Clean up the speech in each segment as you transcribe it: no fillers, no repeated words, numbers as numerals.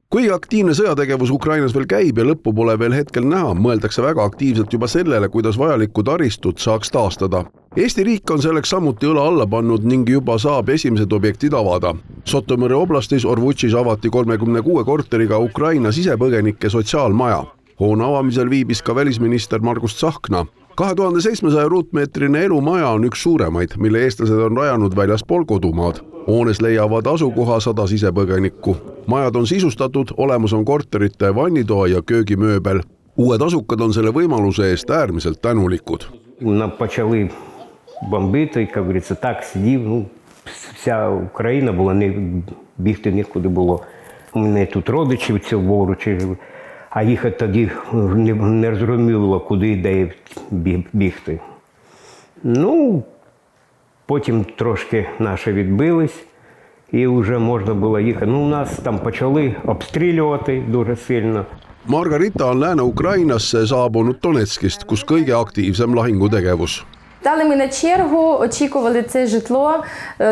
Kuigi aktiivne sõjategevus Ukrainas veel käib ja lõppu pole veel hetkel näha, mõeldakse väga aktiivselt juba sellele, kuidas vajalikku taristut saaks taastada. Eesti riik on selleks samuti õla alla pannud ning juba saab esimesed objektid avada. Žõtomõri oblastis Orvutšis avati 36 korteriga Ukraina sisepõgenike sotsiaalmaja. Hoone avamisel viibis ka välisminister Margus Tsahkna. 2700 ruutmeetrine elumaja on üks suuremaid, mille eestlased on rajanud väljaspool kodumaad. Hoones leiavad asukoha 100 sisepõgenikku. Majad on sisustatud, olemas on korterite, vannitoa ja köögimööbel. Uued asukad on selle võimaluse eest äärmiselt tänulikud. Нам почали бомбити, як говориться, так сидів. Вся Україна була, бігти нікуди було. У мене тут родичі в цьому воручі, а їхати тоді не зрозуміло, куди йде бігти. Ну, потім трошки наші відбились, і вже можна було їхати. Ну, у нас там почали обстрілювати дуже сильно. Margarita on Lääne-Ukrainasse saabunud Donetskist, kus kõige aktiivsem lahingutegevus. Стали ми на чергу, очікували це житло.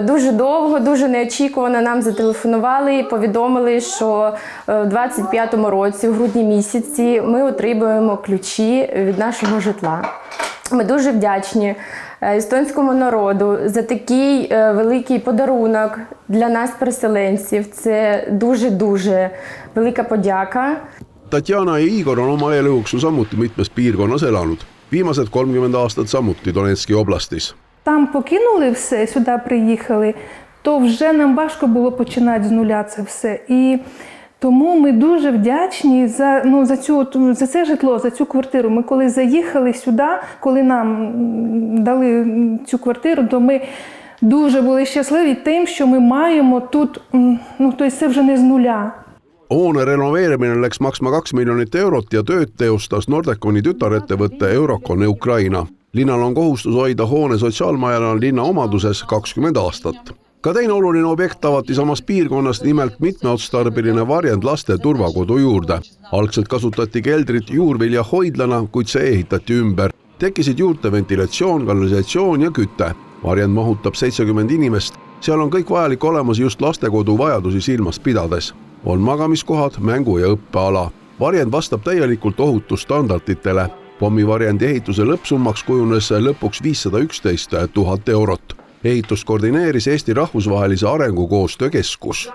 Дуже довго, дуже неочікувано нам зателефонували і повідомили, що в 25-му році, в грудні місяці, ми отримуємо ключі від нашого житла. Ми дуже вдячні естонському народу за такий великий подарунок для нас, переселенців. Це дуже-дуже велика подяка. Tatjana ja Igor on oma elu jooksul samuti mitmes piirkonnas elanud. Viimased 30 aastat samuti Donetski oblastis. Там покинули все, сюди приїхали, то вже нам важко було починати з нуля це все. І тому ми дуже вдячні за це житло, за цю квартиру. Ми коли заїхали сюди, коли нам дали цю квартиру, то ми дуже були щасливі тим, що ми маємо тут, тобто це вже не з нуля. Hoone renoveerimine läks maksma 2 miljonit eurot ja tööd teostas Nordeconi tütarettevõtte Eurocon Ukraina. Linnal on kohustus hoida hoone sotsiaalmajana linna omaduses 20 aastat. Ka teine oluline objekt avati samas piirkonnas, nimelt mitmeotstarbeline varjend laste turvakodu juurde. Algselt kasutati keldrit juurvilja hoidlana, kuid see ehitati ümber. Tekkisid juurte ventilatsioon, kanalisatsioon ja küte. Varjend mahutab 70 inimest. Seal on kõik vajalik olemas just lastekodu vajadusi silmas pidades. On magamiskohad, mängu- ja õppeala. Varjend vastab täielikult ohutusstandarditele. Pommivarjendi ehituse lõppsummaks kujunes lõpuks 511 000 eurot. Ehitust koordineeris Eesti Rahvusvahelise Arengukoostöö Keskus.